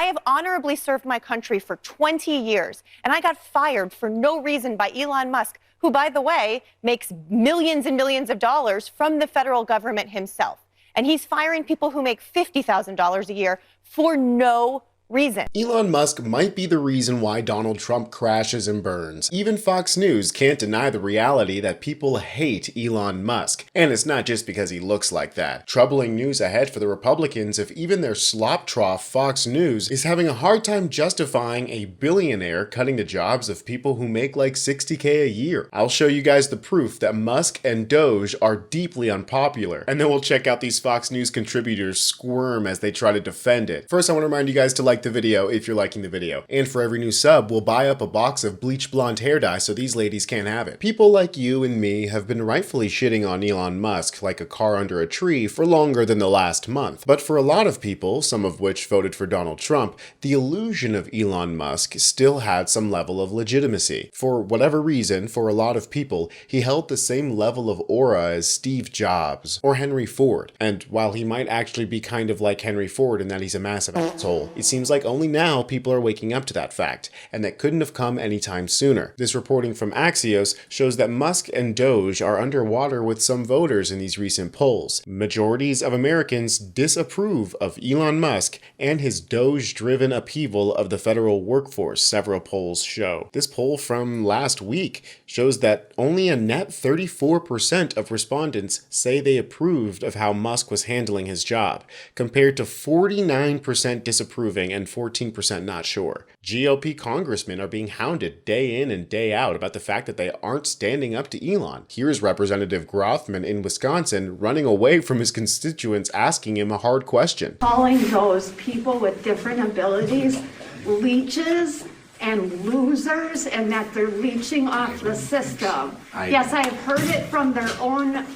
I have honorably served my country for 20 years, and I got fired for no reason by Elon Musk, who, by the way, makes millions and millions of dollars from the federal government himself. And he's firing people who make $50,000 a year for no reason. Elon Musk might be the reason why Donald Trump crashes and burns. Even Fox News can't deny the reality that people hate Elon Musk. And it's not just because he looks like that. Troubling news ahead for the Republicans if even their slop trough Fox News is having a hard time justifying a billionaire cutting the jobs of people who make like $60K a year. I'll show you guys the proof that Musk and DOGE are deeply unpopular. And then we'll check out these Fox News contributors squirm as they try to defend it. First, I want to remind you guys to like the video if you're liking the video. And for every new sub, we'll buy up a box of bleach blonde hair dye so these ladies can't have it. People like you and me have been rightfully shitting on Elon Musk like a car under a tree for longer than the last month. But for a lot of people, some of which voted for Donald Trump, the illusion of Elon Musk still had some level of legitimacy. For whatever reason, for a lot of people, he held the same level of aura as Steve Jobs or Henry Ford. And while he might actually be kind of like Henry Ford in that he's a massive asshole, it seems like only now people are waking up to that fact, and that couldn't have come anytime sooner. This reporting from Axios shows that Musk and DOGE are underwater with some voters in these recent polls. Majorities of Americans disapprove of Elon Musk and his DOGE-driven upheaval of the federal workforce, several polls show. This poll from last week shows that only a net 34% of respondents say they approved of how Musk was handling his job, compared to 49% disapproving and 14% not sure. GOP congressmen are being hounded day in and day out about the fact that they aren't standing up to Elon. Here's Representative Grothman in Wisconsin running away from his constituents asking him a hard question. Calling those people with different abilities leeches and losers, and that they're leeching off the system. Yes, I have heard it from their own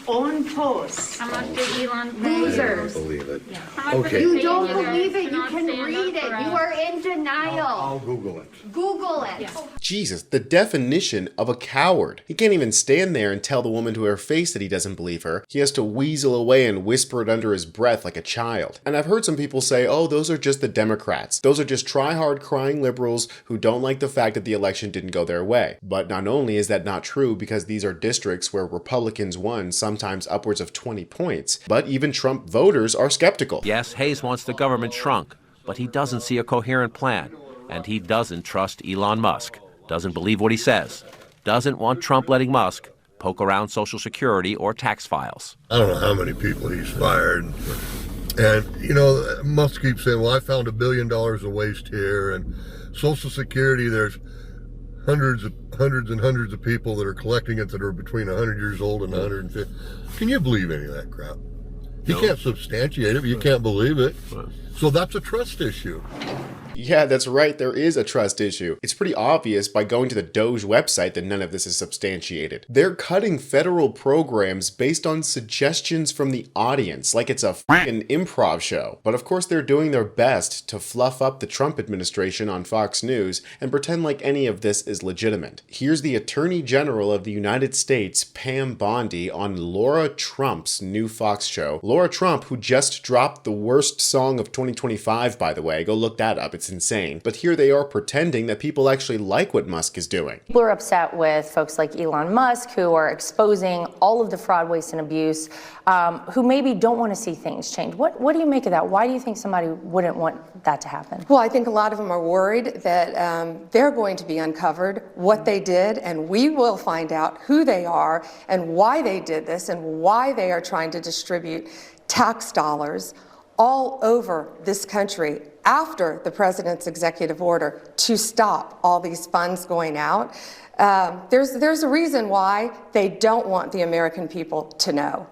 posts. How much did Elon pay? Losers. I don't believe it. Yeah. Okay. You don't believe it, you can read it. You are in denial. I'll Google it. Google it. Yeah. Jesus, the definition of a coward. He can't even stand there and tell the woman to her face that he doesn't believe her. He has to weasel away and whisper it under his breath like a child. And I've heard some people say, oh, those are just the Democrats. Those are just try-hard crying liberals who don't like the fact that the election didn't go their way. But not only is that not true because these are districts where Republicans won sometimes upwards of 20 points, but even Trump voters are skeptical. Yes, Hayes wants the government shrunk, but he doesn't see a coherent plan. And he doesn't trust Elon Musk, doesn't believe what he says, doesn't want Trump letting Musk poke around Social Security or tax files. I don't know how many people he's fired. And, you know, Musk keeps saying, well, I found $1 billion of waste here. And Social Security, there's hundreds and hundreds of people that are collecting it that are between 100 years old and 150. Can you believe any of that crap? You can't substantiate it, but you can't believe it. So that's a trust issue. Yeah, that's right, there is a trust issue. It's pretty obvious by going to the DOGE website that none of this is substantiated. They're cutting federal programs based on suggestions from the audience, like it's a f***ing improv show. But of course they're doing their best to fluff up the Trump administration on Fox News and pretend like any of this is legitimate. Here's the Attorney General of the United States, Pam Bondi, on Laura Trump's new Fox show. Laura Trump, who just dropped the worst song of 2025, by the way. Go look that up. It's insane. But here they are pretending that people actually like what Musk is doing. People are upset with folks like Elon Musk who are exposing all of the fraud, waste, and abuse, who maybe don't want to see things change. What do you make of that? Why do you think somebody wouldn't want that to happen? Well, I think a lot of them are worried that they're going to be uncovered, what they did, and we will find out who they are and why they did this and why they are trying to distribute tax dollars all over this country after the president's executive order to stop all these funds going out. There's a reason why they don't want the American people to know.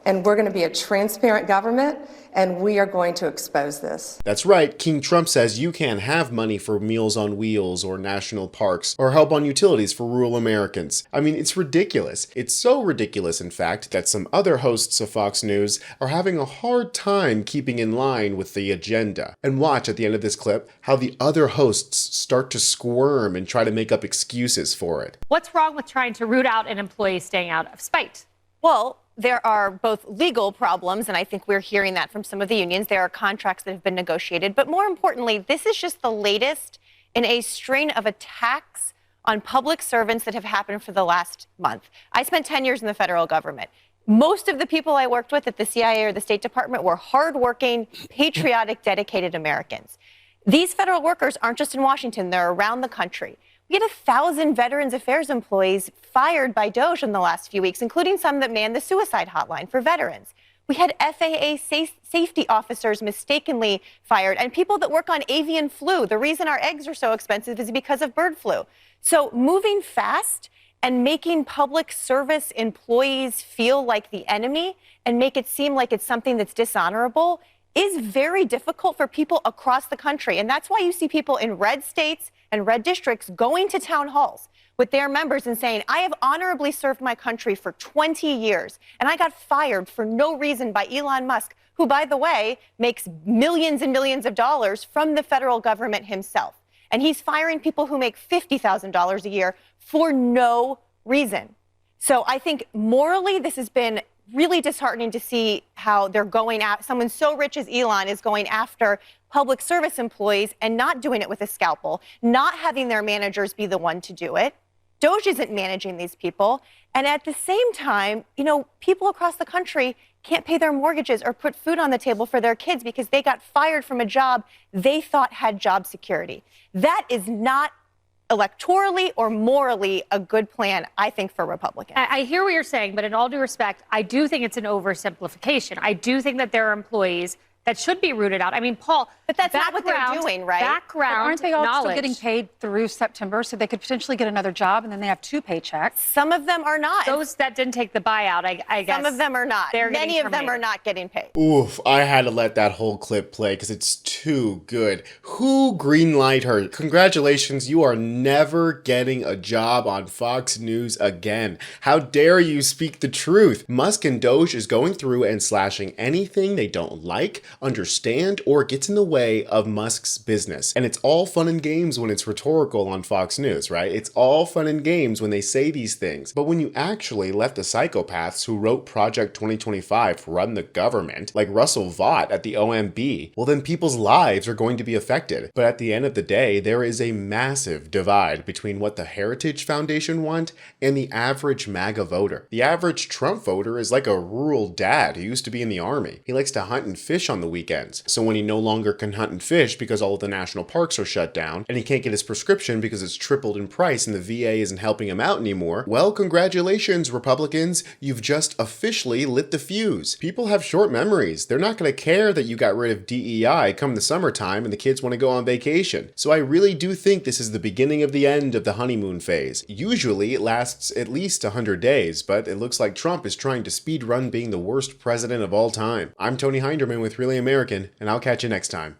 And we're going to be a transparent government, and we are going to expose this. That's right. King Trump says you can't have money for Meals on Wheels or national parks or help on utilities for rural Americans. I mean, it's ridiculous. It's so ridiculous, in fact, that some other hosts of Fox News are having a hard time keeping in line with the agenda. And watch at the end of this clip how the other hosts start to squirm and try to make up excuses for it. What's wrong with trying to root out an employee staying out of spite? Well, there are both legal problems, and I think we're hearing that from some of the unions. There are contracts that have been negotiated. But more importantly, this is just the latest in a string of attacks on public servants that have happened for the last month. I spent 10 years in the federal government. Most of the people I worked with at the CIA or the State Department were hardworking, patriotic, dedicated Americans. These federal workers aren't just in Washington, they're around the country. We had 1,000 Veterans Affairs employees fired by DOGE in the last few weeks, including some that manned the suicide hotline for veterans. We had FAA safety officers mistakenly fired, and people that work on avian flu. The reason our eggs are so expensive is because of bird flu. So moving fast and making public service employees feel like the enemy and make it seem like it's something that's dishonorable is very difficult for people across the country. And that's why you see people in red states and red districts going to town halls with their members and saying, I have honorably served my country for 20 years, and I got fired for no reason by Elon Musk, who, by the way, makes millions and millions of dollars from the federal government himself. And he's firing people who make $50,000 a year for no reason. So I think morally, this has been really disheartening to see how they're going at someone so rich as Elon is going after public service employees and not doing it with a scalpel, not having their managers be the one to do it. DOGE isn't managing these people. And at the same time, people across the country can't pay their mortgages or put food on the table for their kids because they got fired from a job they thought had job security. That is not electorally or morally a good plan, I think, for Republicans. I hear what you're saying, but in all due respect, I do think it's an oversimplification. I do think that there are employees that should be rooted out. I mean, Paul, but that's not what they're doing, right? Background but aren't they all knowledge. still getting paid through September, so they could potentially get another job and then they have 2 paychecks? Some of them are not. Those that didn't take the buyout, I guess. Some of them are not. Many of them are not getting paid. Oof, I had to let that whole clip play because it's too good. Who greenlight her? Congratulations, you are never getting a job on Fox News again. How dare you speak the truth? Musk and DOGE is going through and slashing anything they don't like, understand, or gets in the way of Musk's business. And it's all fun and games when it's rhetorical on Fox News, right? It's all fun and games when they say these things. But when you actually let the psychopaths who wrote Project 2025 run the government, like Russell Vought at the OMB, well then people's lives are going to be affected. But at the end of the day, there is a massive divide between what the Heritage Foundation want and the average MAGA voter. The average Trump voter is like a rural dad who used to be in the army. He likes to hunt and fish on the weekends. So when he no longer can hunt and fish because all of the national parks are shut down, and he can't get his prescription because it's tripled in price and the VA isn't helping him out anymore, well, congratulations, Republicans, you've just officially lit the fuse. People have short memories. They're not going to care that you got rid of DEI come the summertime and the kids want to go on vacation. So I really do think this is the beginning of the end of the honeymoon phase. Usually it lasts at least 100 days, but it looks like Trump is trying to speed run being the worst president of all time. I'm Tony Hinderman with Really American, and I'll catch you next time.